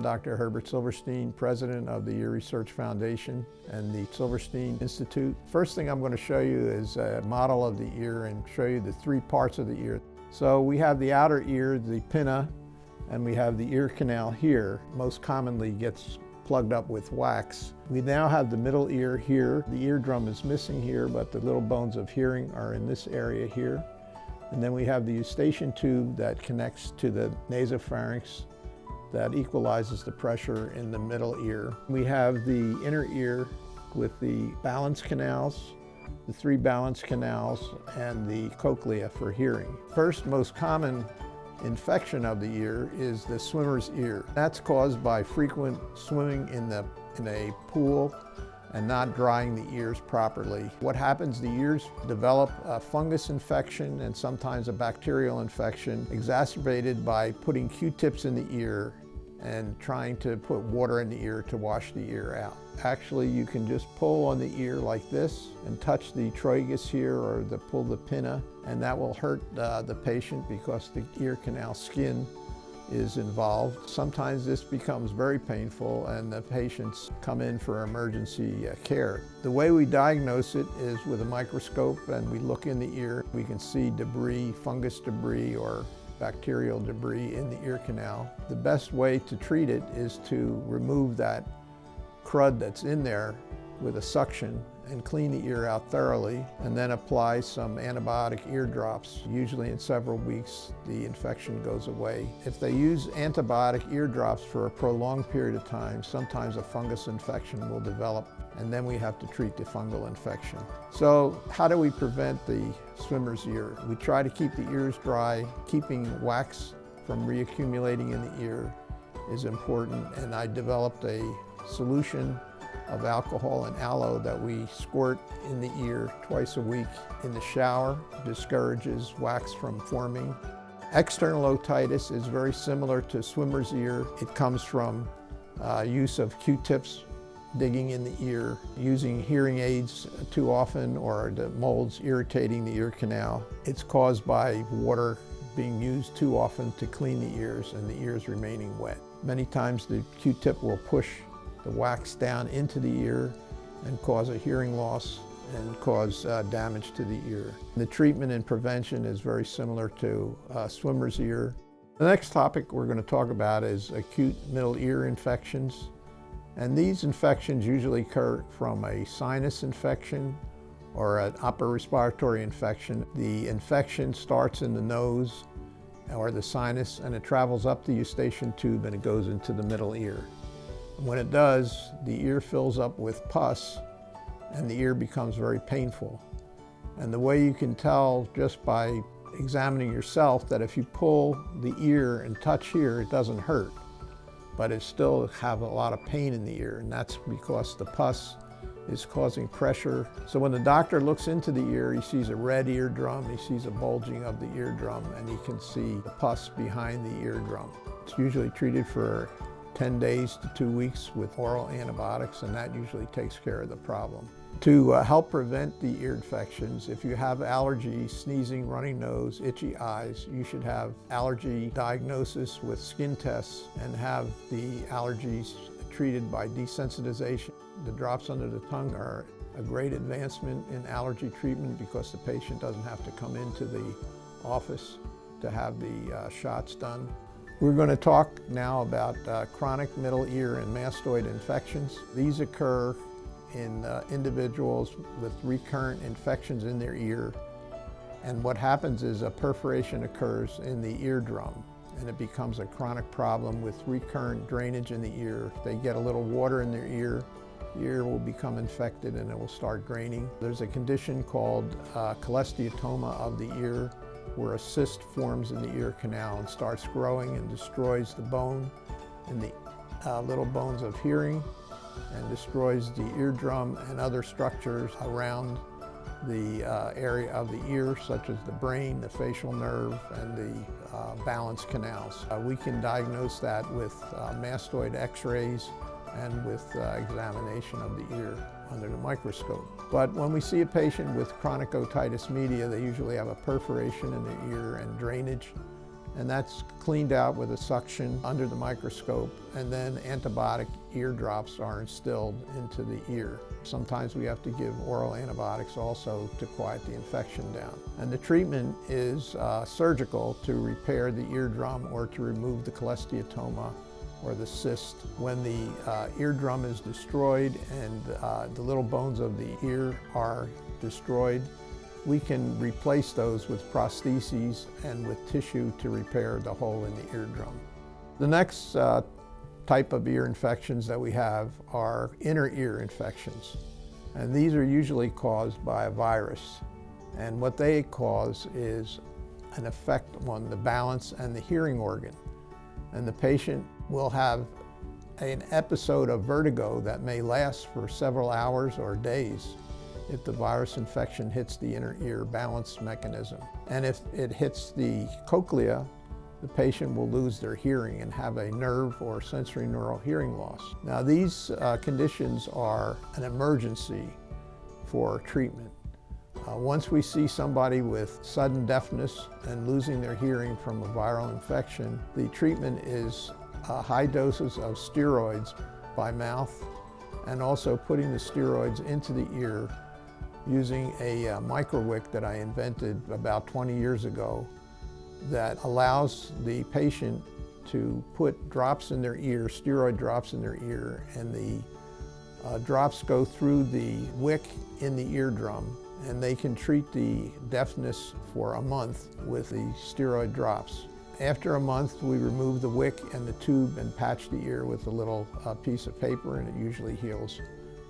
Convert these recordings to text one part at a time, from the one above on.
I'm Dr. Herbert Silverstein, President of the Ear Research Foundation and the Silverstein Institute. First thing I'm going to show you is a model of the ear and show you the three parts of the ear. So we have the outer ear, the pinna, and we have the ear canal here. Most commonly gets plugged up with wax. We now have the middle ear here. The eardrum is missing here, but the little bones of hearing are in this area here. And then we have the eustachian tube that connects to the nasopharynx that equalizes the pressure in the middle ear. We have the inner ear with the balance canals, the three balance canals, and the cochlea for hearing. First most common infection of the ear is the swimmer's ear. That's caused by frequent swimming in a pool and not drying the ears properly. What happens, the ears develop a fungus infection and sometimes a bacterial infection exacerbated by putting Q-tips in the ear and trying to put water in the ear to wash the ear out. Actually, you can just pull on the ear like this and touch the tragus here or pull the pinna, and that will hurt the patient because the ear canal skin is involved. Sometimes this becomes very painful and the patients come in for emergency care. The way we diagnose it is with a microscope, and we look in the ear. We can see debris, fungus debris or bacterial debris in the ear canal. The best way to treat it is to remove that crud that's in there with a suction and clean the ear out thoroughly, and then apply some antibiotic ear drops. Usually in several weeks, the infection goes away. If they use antibiotic ear drops for a prolonged period of time, sometimes a fungus infection will develop, and then we have to treat the fungal infection. So how do we prevent the swimmer's ear? We try to keep the ears dry. Keeping wax from reaccumulating in the ear is important, and I developed a solution of alcohol and aloe that we squirt in the ear twice a week in the shower. Discourages wax from forming. External otitis is very similar to swimmer's ear. It comes from use of Q-tips, digging in the ear, using hearing aids too often, or the molds irritating the ear canal. It's caused by water being used too often to clean the ears and the ears remaining wet. Many times the Q-tip will push the wax down into the ear and cause a hearing loss and cause damage to the ear. The treatment and prevention is very similar to swimmer's ear. The next topic we're going to talk about is acute middle ear infections. And these infections usually occur from a sinus infection or an upper respiratory infection. The infection starts in the nose or the sinus, and it travels up the eustachian tube and it goes into the middle ear. When it does, the ear fills up with pus and the ear becomes very painful. And the way you can tell just by examining yourself that if you pull the ear and touch here, it doesn't hurt, but it still have a lot of pain in the ear, and that's because the pus is causing pressure. So when the doctor looks into the ear, he sees a red eardrum, he sees a bulging of the eardrum, and he can see the pus behind the eardrum. It's usually treated for 10 days to 2 weeks with oral antibiotics, and that usually takes care of the problem. To help prevent the ear infections, if you have allergies, sneezing, runny nose, itchy eyes, you should have allergy diagnosis with skin tests and have the allergies treated by desensitization. The drops under the tongue are a great advancement in allergy treatment because the patient doesn't have to come into the office to have the shots done. We're going to talk now about chronic middle ear and mastoid infections. These occur in individuals with recurrent infections in their ear. And what happens is a perforation occurs in the eardrum, and it becomes a chronic problem with recurrent drainage in the ear. If they get a little water in their ear, the ear will become infected and it will start draining. There's a condition called cholesteatoma of the ear, where a cyst forms in the ear canal and starts growing and destroys the bone in the little bones of hearing, and destroys the eardrum and other structures around the area of the ear, such as the brain, the facial nerve, and the balance canals. We can diagnose that with mastoid x-rays and with examination of the ear under the microscope. But when we see a patient with chronic otitis media, they usually have a perforation in their ear and drainage and that's cleaned out with a suction under the microscope, and then antibiotic ear drops are instilled into the ear. Sometimes we have to give oral antibiotics also to quiet the infection down. And the treatment is surgical to repair the eardrum or to remove the cholesteatoma or the cyst. When the eardrum is destroyed and the little bones of the ear are destroyed, we can replace those with prostheses and with tissue to repair the hole in the eardrum. The next type of ear infections that we have are inner ear infections. And these are usually caused by a virus. And what they cause is an effect on the balance and the hearing organ. And the patient will have an episode of vertigo that may last for several hours or days if the virus infection hits the inner ear balance mechanism. And if it hits the cochlea, the patient will lose their hearing and have a nerve or sensory neural hearing loss. Now these conditions are an emergency for treatment. Once we see somebody with sudden deafness and losing their hearing from a viral infection, the treatment is high doses of steroids by mouth and also putting the steroids into the ear using a microwick that I invented about 20 years ago that allows the patient to put drops in their ear, steroid drops in their ear, and the drops go through the wick in the eardrum, and they can treat the deafness for a month with the steroid drops. After a month, we remove the wick and the tube and patch the ear with a little piece of paper, and it usually heals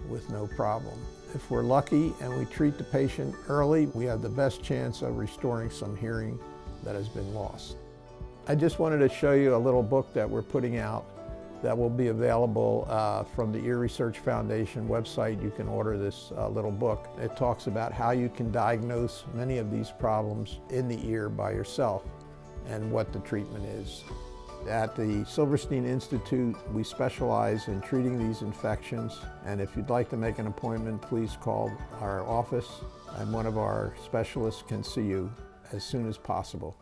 with no problem. If we're lucky and we treat the patient early, we have the best chance of restoring some hearing that has been lost. I just wanted to show you a little book that we're putting out that will be available from the Ear Research Foundation website. You can order this little book. It talks about how you can diagnose many of these problems in the ear by yourself and what the treatment is. At the Silverstein Institute, we specialize in treating these infections, and if you'd like to make an appointment, please call our office and one of our specialists can see you as soon as possible.